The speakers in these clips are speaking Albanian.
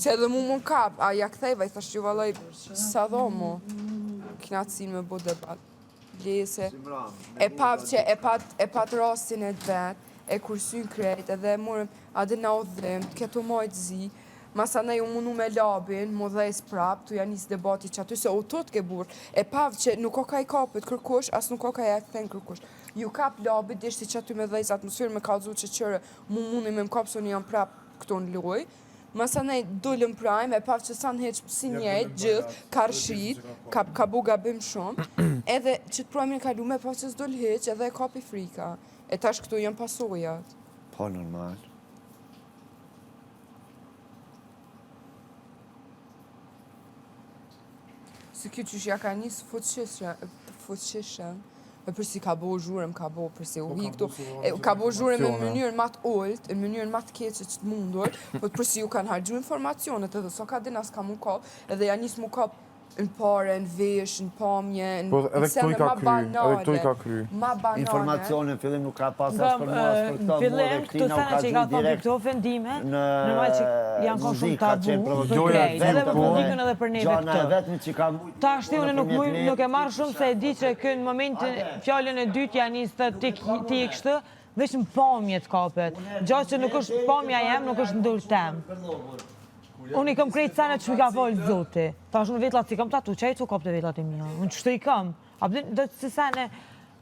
Se edhe mu më kap, a ja ktheva, I thash ju valoj, sa dho mu, knatësin me bu debat. Lese, e pap që e pat rastin e vet, e kursyn krejt, edhe murëm, adhe na odhëm, këtu mojtë zi, masa ne ju munu me labin, mu dhejs prap, tu janis debati që aty, se o tot ke burë, e pap që nuk o ka I kapit kërkush, as nuk o ka ja këthen kërkush. Ju kap labit, dishti që aty me dhejs atmosferë, me kalzu që qëre, mu muni me më kapë, së një jam prap këto në loj. Masa ne dullëm prajmë, e paf që sa në heqë si njejtë, gjithë, karshit, ka bu gabim shumë, edhe që të prajmë në kalume, paf që s'dull heqë, edhe e kapi frika. E tash këtu jam pasojat. Po, normal. Si kjo qysh ja ka njësë fuqishën, e përsi ka bo zhurëm, ka bo përsi u hi këtu, ka bo zhurëm në mënyrën matë oltë, në mënyrën matë keqe që të mundur, po përsi ju kanë hargju informacionet, edhe so ka din as ka mu kap, edhe ja njësë mu kap në pare, në vesh, në pamje, në sene ma banale. Ma banale. Informacione, fillim nuk ka pas as për mua, as për këto, fillim, këtu sene që I ka thonë këto ofendime, normal që janë konë shumë tabu, për krejt, edhe për publikën edhe për neve këto. Ta shti unë nuk e marrë shumë se e di që kënë momentin fjallën e dytë janë njësë të ti I kështë, veç në pamje të kapet. Gjatë që nuk është pamja jem, nuk është ndurë temë. Unë I kam krejt senet që mi ka falë zoti. Ta është në vetlat si kam tatu, që e të kapë të vetlat e mija. Unë qështë I kam. A përdin, dhe të sene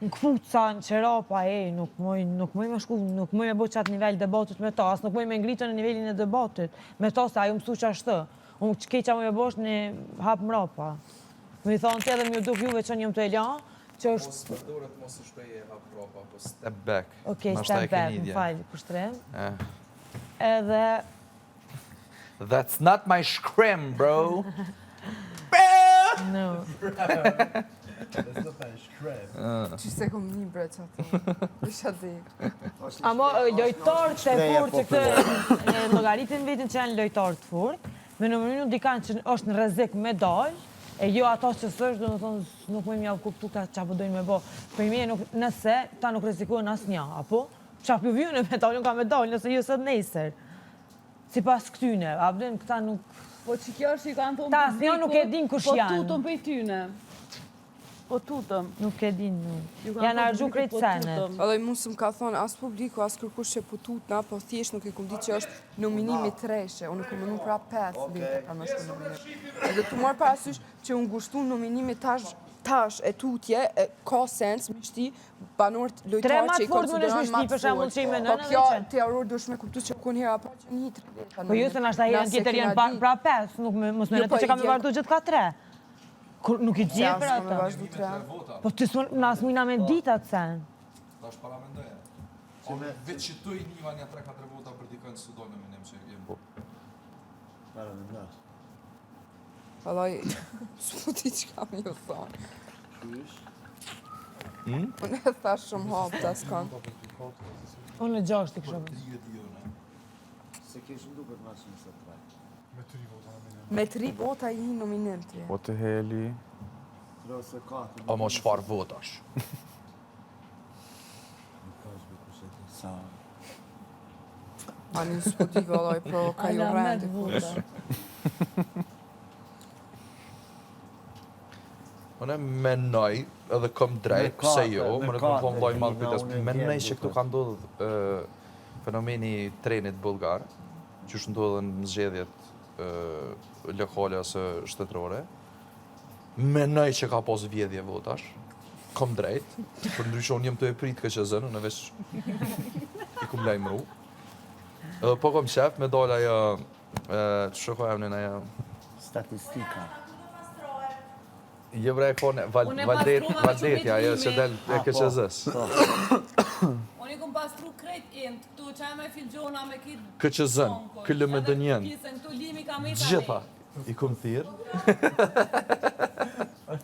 në këpuca, në qerapa, nuk mëj me shku, nuk mëj me bo qatë nivel debatit me ta, as nuk mëj me ngritën në nivelin e debatit. Me ta se ajo mësu që ashtë. Unë që keqa më me bosh një hapë mrapa. Me I thonë të edhe më duk juve që njëm të elja, që është... Mos përdoret mos u shpeje hapë mrapa, po step back. Okej, step back, më falë, kushtrim. Edhe... That's not my scrim, bro. No. That's not my scrim. Që se kom një bre që ato. Isha di. Amo lojtarë të furë që këtë logaritin vetin që janë lojtarë të furë, me në mënyrë dikanë që është në rrezik me dalë, e jo ato që sështë, do në thonë, nuk më mjavë kuptu këta që apo dojnë me bo. Për mje, nëse ta nuk rezikojnë asë një, apo? Që apo vjune me dalë, nuk ka me dalë, nëse ju së nesër. Si pas këtyne, abden këta nuk... Po që kjo është I kanë thonë... Ta asë një nuk e din kush janë. Po tutëm për I tyne. Po tutëm. Nuk e din nuk. Janë argju krejt senet. Edhe mu së më ka thonë, as publiku, as kërkush që po tutna, po thjesht nuk e kom di që është nominimi treshe. Unë kom mënu pra 5 vete ka më shku nominimi. Edhe të marë parasysh që unë gushtu nominimi tash e tutje, ka sens, me shti, banorët lojtarë që I konsideronë matë fort. Po kjo teoror dush me kuptu që kun hera pa që një 3 veta. Po ju se nashta janë tjetër janë pra 5, nuk mos me në të që kam me vazhdu gjithë ka 3. Nuk I gje për ata. Po të nësë mujna me ditat sen. Ta është para mendoja. Vetë që tu I njëva një 3-4 vota për dikën së do në minim që jemë bo. Para mendoja. Allaj, s'puti që kam ju thonë. Unë e thash shumë hapë të askan. Unë në 6 të kështë. Se kishë duket ma shumë se 3. Me 3 vota I nominim të. Po të heli. O mo shfar votash. Ani s'puti vëllaj, pro ka ju rendi fush. Unë menoj, edhe kom drejt, pse jo, më në kom thonë loj malë kujtes, menoj që këtu ka ndodhë fenomeni trenit bulgar, që është ndodhë në zgjedhjet lokale ose shtetërore, menoj që ka pos vjedhje votash, kom drejt, për ndryshon jem të e prit këtë që zënë, në vesh I kum lajmëru. Edhe po kom shef me dola ajo, që shokojmë në ajo... Statistika. Je bre e kone, Valdetja, ajo që del e KQZ-s. Unë I kom pastru krejt int, këtu që me filgjona me kitë... KQZ-n, këllë me dënjen. Gjitha, I kom thirë.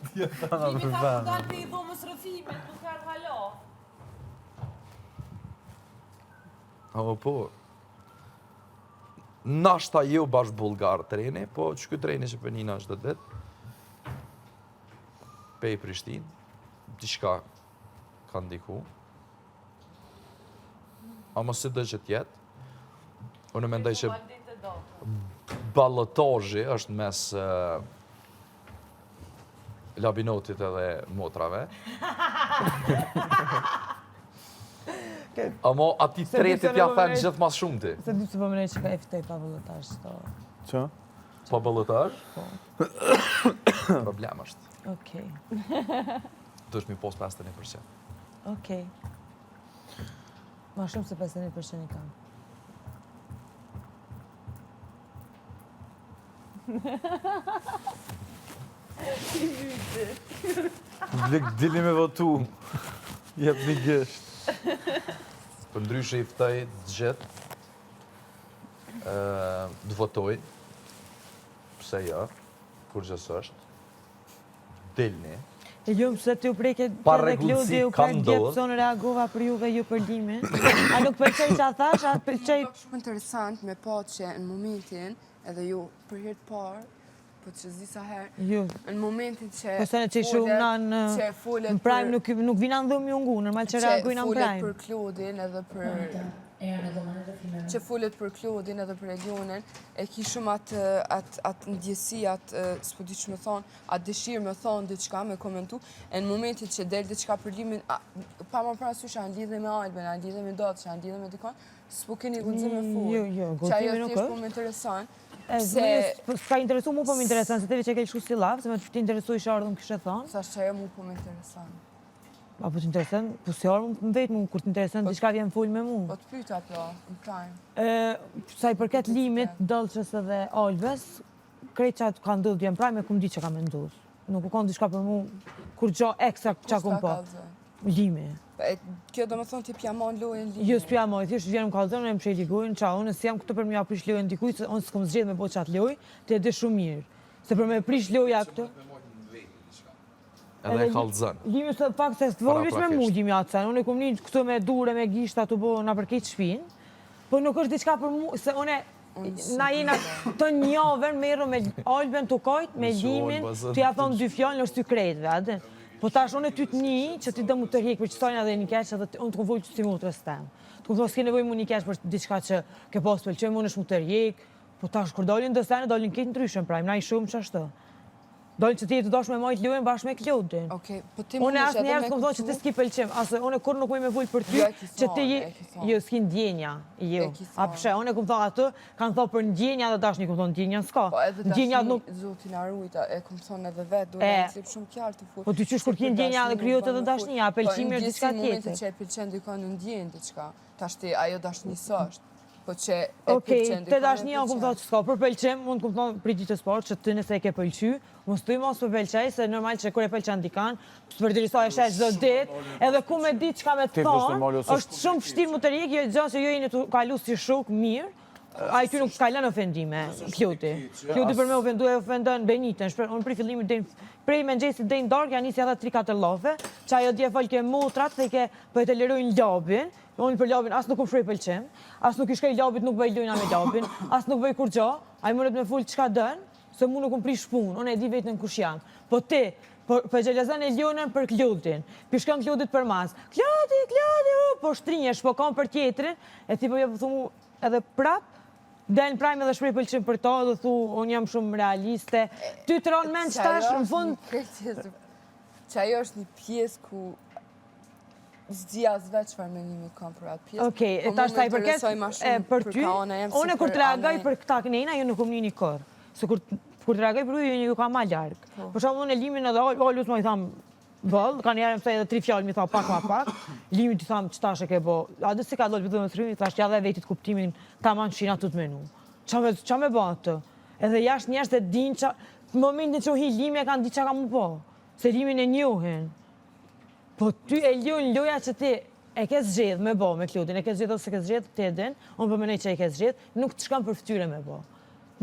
Limi ta përgan për I dhomës rëfimet, nuk kërë halo. O, po. Nashta jo bash bulgar treni, po që këtë treni që për një nashtë dhe vetë, Pej Prishtinë, diçka ka ndiku. A mos si dhe që tjetë, unë mendoj që ballotazhi është mes labinotit edhe motrave. Amo ati tretit ja thënë gjithë mas shumë ti. Se di që po mënej që ka eftej pa ballotash. Që? Pa ballotazh? Problem është. Okej. Dush mi pos 51%. Okej. Ma shumë se 51% i kam. Dili me votu. Jep një gësht. Për ndryshe i ftoj të gjithë të votoj, pse jo, kur gjës është, dilni. E ljumë se ti u preke Pa edhe rregullsi Klodi u ka preke ndodhur. Gjepson reagova për juve ju për limin. A nuk pëlqej që a thash, a pëlqej... Shumë interesant me pa që në momentin, edhe ju për herë të parë, po që zi sa herë, Ju, në momentin që po se në që shumë në prime nuk vina në dhëmë ju ngu, normal që reagojnë në prime. për Klodin edhe për... që fullet për Klodin edhe për Elionin, e ki shumë atë ndjesi, s'po di që me thonë, atë dëshirë me thonë diçka, me komentu, e në momentin që del diçka për limin, pa më parasysh, a në lidhe me Albin, a në lidhe me Dot, a në lidhe me dikon, s'po keni gudzim me full. Jo, që ajo gudzimi nuk thjesht është. po më interesant. S'ka interesu mu po më interesant, se tevi që ke lëshu si lavë, se me të interesu i shardhëm kështë e thonë. Thash që ajo mu po më interesant. Apo të interesant, po si orë më vetë mu, kur të interesant, diçka vjen full me mu. Po të pyta pra, në prime. Sa i përket limit, Dolçës edhe Olbes, krejt që atë ka ndodhë vjen prime, e kum di që ka me ndodhë. Nuk u konë diçka për mu, kur gjo ekstra që kum po. Limi. Kjo do më thonë ti pjamon lojën limi. Jo s'pja moj, thjesht vjen më kallëzën, e më prej ligojnë, qa unë, si jam këtu për më ja prish lojën dikuj, se unë s'kom zgjedh me bo qatë loj, të e di shumë mirë. Se për me prish loja këtu, Edhe e kallëzën. limi së pak se s'volish me mu gjimi atë sen, unë e kum një këtu me dure, me gishta të bo nga përkejt shpinë, po nuk është diçka për mu, se une na jena të njoven, merru me Olben të kojt, me limin, të ja thonë dy fjallë, është ty krejtve, adë. Po tash unë e ty të një, që ti dë mu të rjekë për qëtojnë edhe një keq, edhe unë të konvolë që si mu të restem. Të konvolë s'ke nevoj mu një keq për diçka që ke posë pëlqoj, unë është mu të rjekë, po tash kur dolin dë sene, dolin këtë ndryshën prajmë, na i shumë që ashtë. Dolin që ti e të dosh me majtë lujën bashkë me Klodin. Okej, po ti Unë asë njerës këmë thonë që ti s'ki pëlqim, asë unë kur nuk mëj me vull për ty, që ti jo s'ki ndjenja, jo. A përshe, unë këmë thonë atë, kanë thonë për ndjenja dhe dashni këmë thonë ndjenja s'ka. Po edhe Ndjenja dashni nuk... zotin Arujta, e këmë thonë edhe vetë, duhet në slip shumë kjarë të full. Po ty qysh kur ki ndjenja dhe kryot edhe dashnia, pëlqimi është diçka tjetër. Po në momentin që e pëlqen dikon në ndjen diçka, tash ti ajo dashni s'është. Po që e Okej, pëlqen te dashnia unë këmë thonë që s'ka për pëlqim, unë këmë thonë për ditës parë që ty nëse e ke pëlqy, mos të mos për pëlqej, se normal që kur e pëlqen dikan, të përdirisa e shesh çdo ditë, edhe ku me ditë çka me të thonë, është shumë vështirë më të rjekë, jo gjë se jo jeni të kalu si shok mirë, a i ty nuk s'ka lënë ofendime, Klodi. Klodi për me ofendu e ofendën Benitën, unë për fillimit prej me ngjesit dhe në darkë, janë nisi edhe 3-4 lofe, që ajo dje falë ke motrat dhe ke për të lerojnë labin, unë për labin asë nuk më shprej pëlqim, asë nuk i shkej labit nuk bëj lujna me labin, asë nuk bëj kur gjo, a i mëret me full qka dënë, se mu nuk më prish punë, unë e di vetën kush jam. Po ti, për gjelezën e Lionën për Klodin, pishkën Klodit për mas, Klodi, po shtrinjesh, po kam për tjetrin, e ti po je thumu edhe prap, Delnë prajme dhe shprej pëlqim për ta dhe thu, unë jam shumë realiste. Ty të ronë men që tash në fund... Që ajo është një pjesë ku zdia zve qëfar menimi kam për atë pjesë. Okej, tash sa i përket për ty, unë kur të reagaj për këta kënejna, ju nuk kom një një kërë. Se kur të reagaj për ju, ju ka ma ljargë. Për shumë unë e limin edhe Olus ma i thamë, vëllë, ka njerë më thej edhe 3 fjallë, mi tha pak ma pak, limin t'i thamë që tash e ke bo, a dhe si ka dojtë për dhe më thrymi, tash ja dhe vetit kuptimin ta manë shina të të menu. Qa me ba atë? Edhe jashtë njerës dhe din që, në momentin që u hi limi e kanë di qa ka mu po, se limin e njohin. Po ty e loja që ti e ke zgjedh me bo me Klodin, e ke zgjedh ose se ke zgjedh të edin, unë për menej që e ke zgjedh, nuk të shkam për ftyre me bo.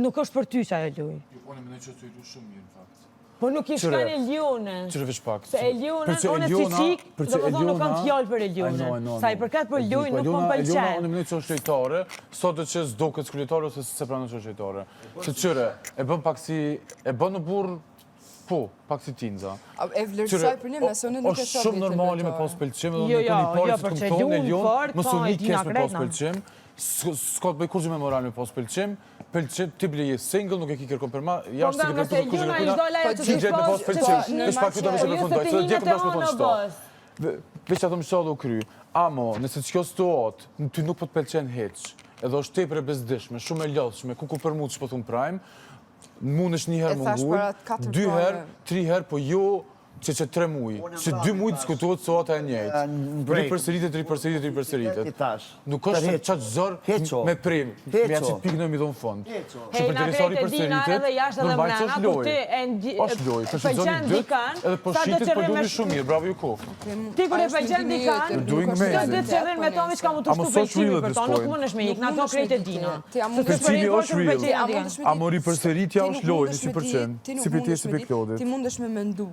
Nuk është për ty që ajo loj. Unë e menoj që të ilu shumë mirë, në fakt. Po nuk i shkan Elionën. Qërë vish pak. Se Elionën, unë si qik, do më thonë nuk kam fjallë për Elionën. Sa i përket për lojnë, nuk më pëlqen. Eliona, unë e menoj që është shqejtare, sot dhe që s'do këtë shqejtare, ose se pranë që është shqejtare. Se qëre, e bën pak si, e bën në burë, po, pak si tinza. E vlerësoj për një, nëse unë nuk e është shumë normali me pas pëlqim, Jo, për që Elion fort, mos u një kesh me pas pëlqim, s'ka të bëj kur gjë me moral me pas pëlqim, pëlqen ti ble je single, nuk e ki kërkon për ma, jashtë nga se Ljuna ishdo lejo që ti gjetë në pas pëlqen, është pak këto që përfundoj, se dhe djekëm bashkë më tonë qëta. Veç ato më qëta do kry, amo, nëse të qjo situatë, ty nuk po të pëlqen heq, edhe është tepër e bezdishme, shumë e lodhshme, ku për mu të shpo thunë prajmë, mund është një herë mungull, 2 herë, 3 herë, po jo që 3 mujë, që 2 mujë diskutohet sot e njëjtë. Ripërsëritet. Nuk është qatë zërë me prim, me janë që pikë në mi dhonë fond. Që për telesori përsëritet, nërmaj që është lojë. është lojë, për shqizoni dëtë, edhe për shqitit për duhi shumë mirë, bravo ju kohë. Ti kur e pëlqen dikan, do të qërën me tomi që ka mu të shtu pëlqimi për to, nuk mund është me ikë, në ato krejt e dina. Pëlqimi është real, amo ripërsëritja është lojë, 100%, si për ti e si për Klodit. Ti mund është me mendu.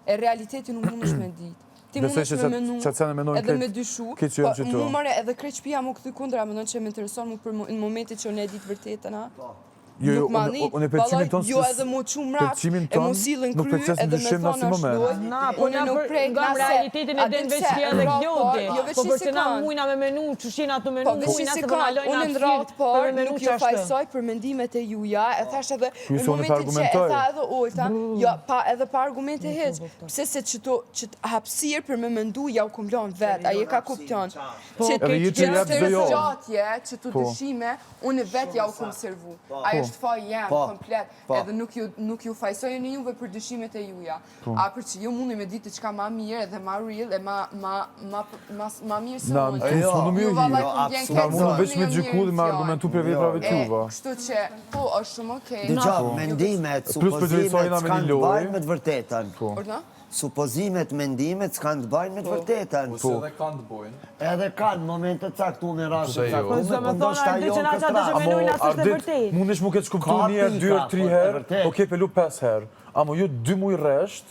E realiteti nuk mund është me ditë. Ti mund Besoj është me menu, edhe me dyshu, po mu mare edhe krejt shpia mu këthy kundra, me nënë që me intereson mu për në momentit që unë e ditë vërtetën, ha? Jo, unë e pëlqimin tonë, jo edhe mu qumë mrak, e mu silën kry, edhe me thonë është loj, unë nuk prej, nga realitetin e den veç kja dhe Klodi, po përse na mujna me menu, që shina të menu, mujna se përna lojna unë në ratë par, nuk ju fajsoj për mendimet e juja, e thash edhe në momentin që e tha edhe Olta, jo, edhe pa argumente heq, pëse se që të hapsir për me mendu, ja u kumlon vetë, a je ka kupton, që të dëshime, unë vetë ja u konservu, është faj jam, komplet, edhe nuk ju fajsojë një juve për dëshimet e juja. A për që ju mundi me ditë qka ma mirë edhe ma real e ma mirë se unë. Ju mundu veç me gjyku dhe me argumentu për veprave t'juva. Kështu që, po, është shumë okej. Dëgjo, mendimet, supozimet s'kanë të bajnë me të vërtetën. Supozimet, mendimet s'kanë të bajnë me të vërtetën. Po se edhe kanë të bojnë. Edhe kanë momente caktume, rrashe Po zë me thonë Ardi që na qatë që menujnë asë është e vërtet. Mund ish mu këtë shkuptu një herë, 2 herë, 3 herë, po ke pelu 5 herë. Amo ju 2 muj resht,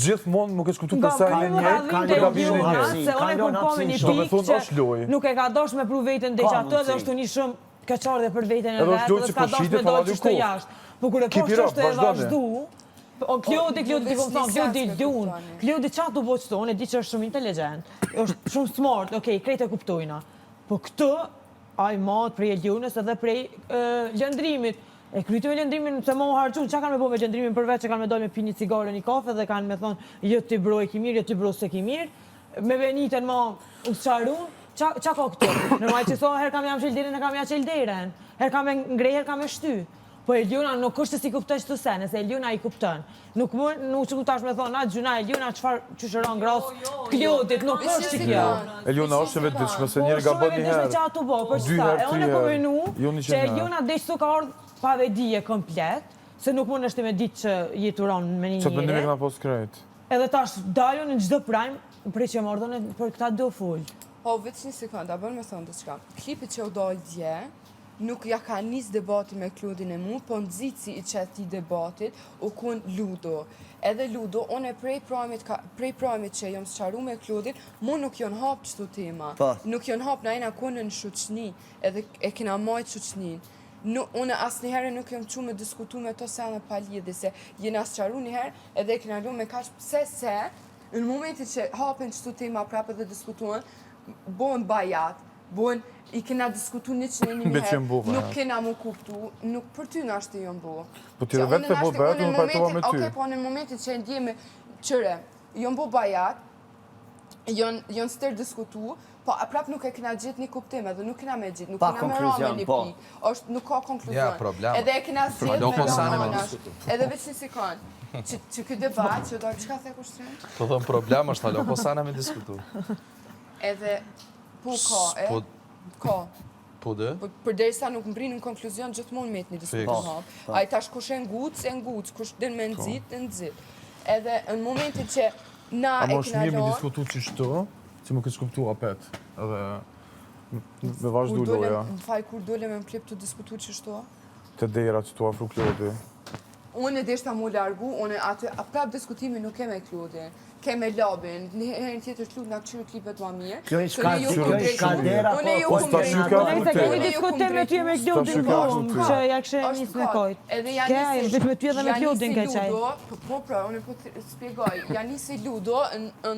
gjithmonë mu këtë shkuptu për sajnë një herë, për gabimin e njërë. Se one kur po me një pikë që nuk e ka dosh me pru vetën dhe që atë dhe është unë shumë keqar dhe për vetën e vetë dhe s'ka dosh me dojë që shtë jashtë. Po kur e po që është e vazhdu, Klodi ti kom thonë, Klodi djunë, Klodi qatë du boqë tonë, e di që është shumë inteligent, është shumë smart, okej, krejt e kuptojna. Po këtë, a i matë prej e ljunës edhe prej lëndrimit. E krytu me lëndrimin, se mo harqun, qa kanë me bo me lëndrimin përveç që kanë me dojnë me pi një cigare, një kafe dhe kanë me thonë, jë t'i bro e ki mirë, jë t'i bro se ki mirë. Me beniten ma usqarun, qa ka këtë? Nërmaj që thonë, her kam jam qelderin, her kam jam qelderen, her kam e ngrej, her kam e shty. Po Eljuna nuk është si kuptoj që të sene, se Eljuna i kuptën. Nuk që kuptash me thonë, atë gjuna Eljuna qëfar që shëron grasë Klodit, nuk është që kjo. Eljuna është e vetë dëshme, se njerë ga bën një herë. Që ato bo, për qëta, e unë e përmenu që Eljuna dhe që ka ardhë pa vedije komplet, se nuk mund është me ditë që jeturon me një njëri. Që të bëndime këna pos krejt. Edhe tash dalju në gjdo prajmë, për që më ardhën për këta do full. Po, veç një sekund, a bërë me thonë të qka. Klipit që u dojë dje, nuk ja ka njës debati me Klodin e mu, po nëzici i qëti debatit u kun Ludo. Edhe Ludo, unë prej prajmit që jom sëqaru me Klodin, mu nuk jon hap qëtu tema. Nuk jon hap na ena konë në shuqni, edhe e kina majt shuqnin. Unë asë njëherë nuk jom që me diskutu me to se anë palidhe, se jena sëqaru njëherë edhe e kina lu me kash pëse se, në momentit që hapen qëtu tema prapë dhe diskutuen, bojnë bajat, bojnë i kena diskutu një që një herë, nuk kena mu kuptu, nuk për ty në ashtë të jonë bo. Po ty dhe vetë të bo betë, unë pajtova me ty. Oke, po në momentit që e ndjeme, qëre, jonë bo bajat, jonë stër diskutu, po prap nuk e kena gjithë një kuptim, edhe nuk kena me gjithë, nuk kena me rame një pikë, nuk ka konkluzion. Edhe e kena zhjetë me rame, edhe veç një sekund, që këtë debat, që do qëka the kushtrim? Po dhëmë problem është, halo, po sana me diskutu. Edhe, po ka, Ka. Po dhe? Për derisa nuk mbri në konkluzion, gjithmonë me të një diskutu hapë. A i tash kush e nguc, kush den me nëzit. Edhe në momentit që na e kina lonë... A më është mirë me diskutu që shto, që më këtë shkuptu apet, edhe me vazhdu loja. Në faj, kur dole me më klip të diskutu që shto? Të dera që tu afru Klodi. Unë e deshta mu largu, unë atë prap diskutimi nuk ke me Klodi. Ke me labin, një herën tjetër Klodi nga këqyrë klipet ma mirë. Kjo i shkaldera, po... Unë e ju këmë Unë diskutim me ty me Klodin vomë, që ja kështë njësë me kojtë. Edhe janë njësë me ty edhe me Klodin ke qaj. Po pra, unë po të spjegoj, janë njësë Ludo në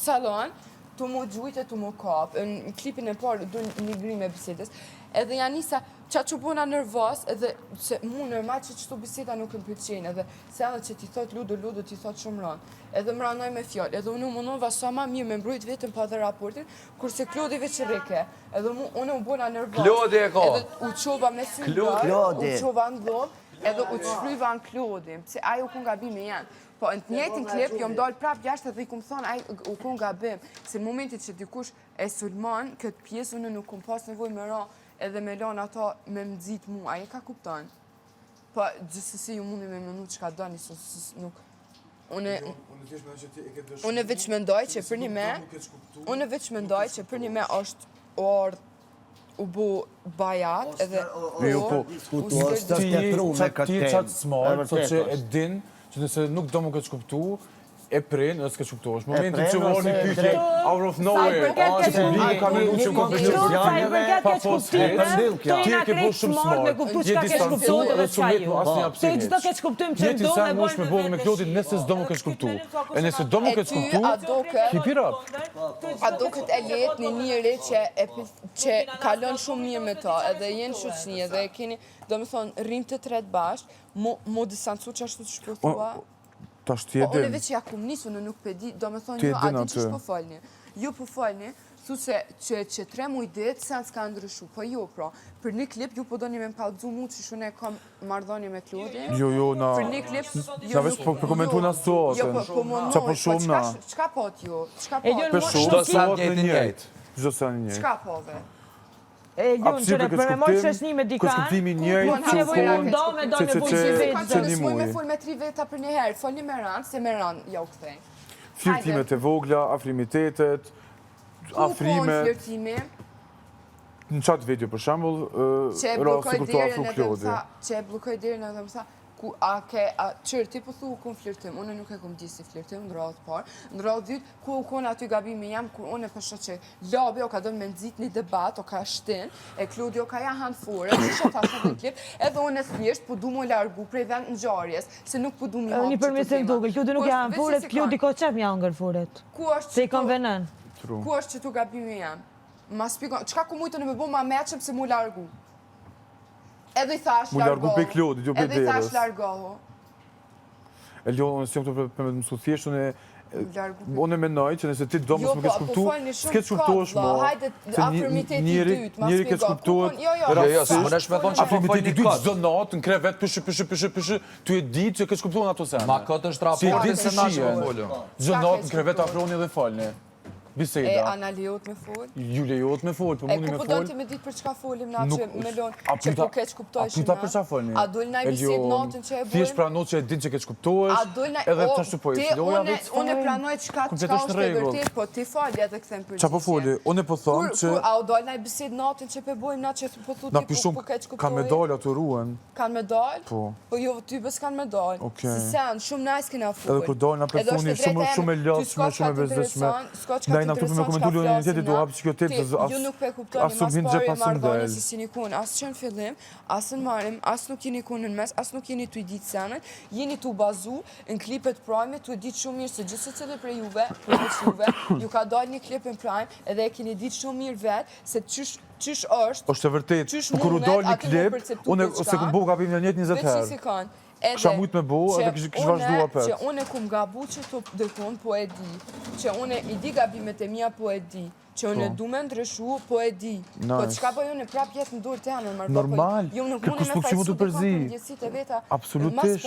salon, të mu gjujt e të mu kap. Në klipin e parë, du një gri me bisedës, edhe janë nisa qa që bona nervos, edhe se mu normal që qëtu biseda nuk më pëlqen, edhe se edhe që ti thot ludo, ti thot shumë ranë, edhe më ranoj me fjallë, edhe unë mundova sa ma mirë me mbrojt vetëm pa dhe raportin, kurse Klodi veç reke, edhe unë u bona nervos, Klodi e ka! edhe u qova me syndar, u qova në dhomë, edhe u qfryva në Klodi, se ajo ku nga bime janë. Po, në të njëjtin klip, jo më dollë prap jashtë edhe i kumë thonë, u ku nga bim, se në momentit që dikush e sulman, këtë pjesë unë nuk kumë pas nevoj me ra, edhe me lanë ato me më dzit mu, a e ka kuptan? Po, gjithësësi ju mundi me mënu që ka doni, nuk... Unë veç mendoj që për një me, është orë, u bu bajat, edhe... Ti e qatë smarë, të që e din, që nëse nuk do më këtë shkuptu, e prinë, dhe s'ke shkuptohesh. Momentin që vërë një pytje, out of nowhere, që publiku ka me du që më këtë pa fos hetë, ti e ke bu shumë smart, je distancu edhe që vetë më asë një apsin heq. Je ti sa mush me bollë me Klodin nëse s'do më këtë shkuptu. E nëse do më këtë shkuptu, hipi rap. A do këtë e letë një njëri që kalon shumë mirë me ta, edhe jenë shoqni, edhe e keni, do me thonë, rrim të tret bashkë, mu distancu që ashtu të shpërthua. Ta është ti e din. Unë veç ja kum nisë, unë nuk pedi, do me thonë ju ati që shpo falni. Ju po falni, thu se që 3 muj ditë, sen s'ka ndryshu, po jo, pra. Për një klip, ju po do një me më kalëdzu mu që shune kam mardhoni me Klodin. Jo, na... Për një klip... Na veç po komentu në asotën. Jo, po monoj, po qka pot ju? Për shumë, Çdo sa njëjtë. Çdo sa njëjtë. Qka pove? E gjunë qëre, për me mojë shëshni me dikan, këtë shkuptimi njëjtë, që që një muj. Me full me 3 veta për një herë, folni me ranë, se me ranë ja u këthej. Flirtimet e vogla, afrimitetet, afrime... Ku konë flirtimi? Në qatë video, për shambull, rrasë kur të afru Klodi. Që e blokoj derën edhe më sa, qërë ti po thu u konë flirtim, unë nuk e kom di si flirtim, në radhë parë, në radhë dytë, ku u konë aty gabimi jam, kur unë e përshë që labi o ka do me nëzit një debat, o ka shtin, e Klodi o ka ja hanë fore, që që ta shumë në klip, edhe unë e thjesht po du mu largu prej vend në gjarjes, se nuk po du mi hapë një përmisën duke, Klodi nuk ja hanë foret, Klodi ko qep një angër foret, se i konvenen. Ku është që tu gabimi jam? Ma spikon, qka ku mujtë në me bo ma meqëm se mu largu? Edhe i thash largohu. Mu largu pe Klodit, jo pe derës. Edhe i thash largohu. E ljo, nësë jam të për me mësu thjesht, unë e menoj që nëse ti do mësë më këtë shkuptu, s'ke të shkuptohesh mo. Hajde, afirmiteti dytë, ma njëri këtë shkuptohet, afirmiteti dytë zdo natë, në krevet, pëshë, tu e di që këtë shkuptohen ato sene. Ma këtë është raportin se na që më folëm. Zdo natë, në krevet, afroni dhe falni. Biseda. E ana lejot me fol? Ju lejot me fol, për mundi me fol. E ku përdojnë ti me ditë për çka folim na që me lonë, që po keq kuptojshim na? A pyta për qa folni? A dojnë na i bisedë natën që e bojmë? Thjesht pranot që e din që keq kuptohesh, edhe të ashtu po e filoja veç fal. Unë e pranoj qka është e vërtet, po ti fali edhe këthem përgjithje. Qa po foli? Unë e po thonë që... A u dojnë na i bisedë natën që pe bojmë na që po thu ti po keq kuptojnë? Kanë medalë ato ruën. Kanë medalë? Po. Po jo, ty bës kanë medalë. Si sen, shumë najs kena fol. Edhe kur dojnë na për funi shumë e lodhshme, shumë e bezeshme. Ndaj na këtu për me komentu uniteti do hapë që kjo tepë, ju nuk pe kuptoni mas pari marrëdhënie si si nikun, as që në fillim, as në marrim, as nuk jeni ku në mes, as nuk jeni tu i ditë senet, jeni tu bazu në klipet Prime, tu e ditë shumë mirë se gjithë se cilë për juve, ju ka dalë një klip në Prime, edhe e keni ditë shumë mirë vetë, se qysh është... është e vërtet, kur u dalë një klip, unë se ku mbo kapim një 20 herë. Kësha mujtë me bo, edhe kështë vazhdu apet. Që unë e kum gabu që të dërkun, po e di. Që unë i di gabimet e mija, po e di. Që unë du me ndryshu, po e di. Po qka po ju në prap jetë në dorë të janë, normal, kërkus nuk që mu të përzi. Absolutisht.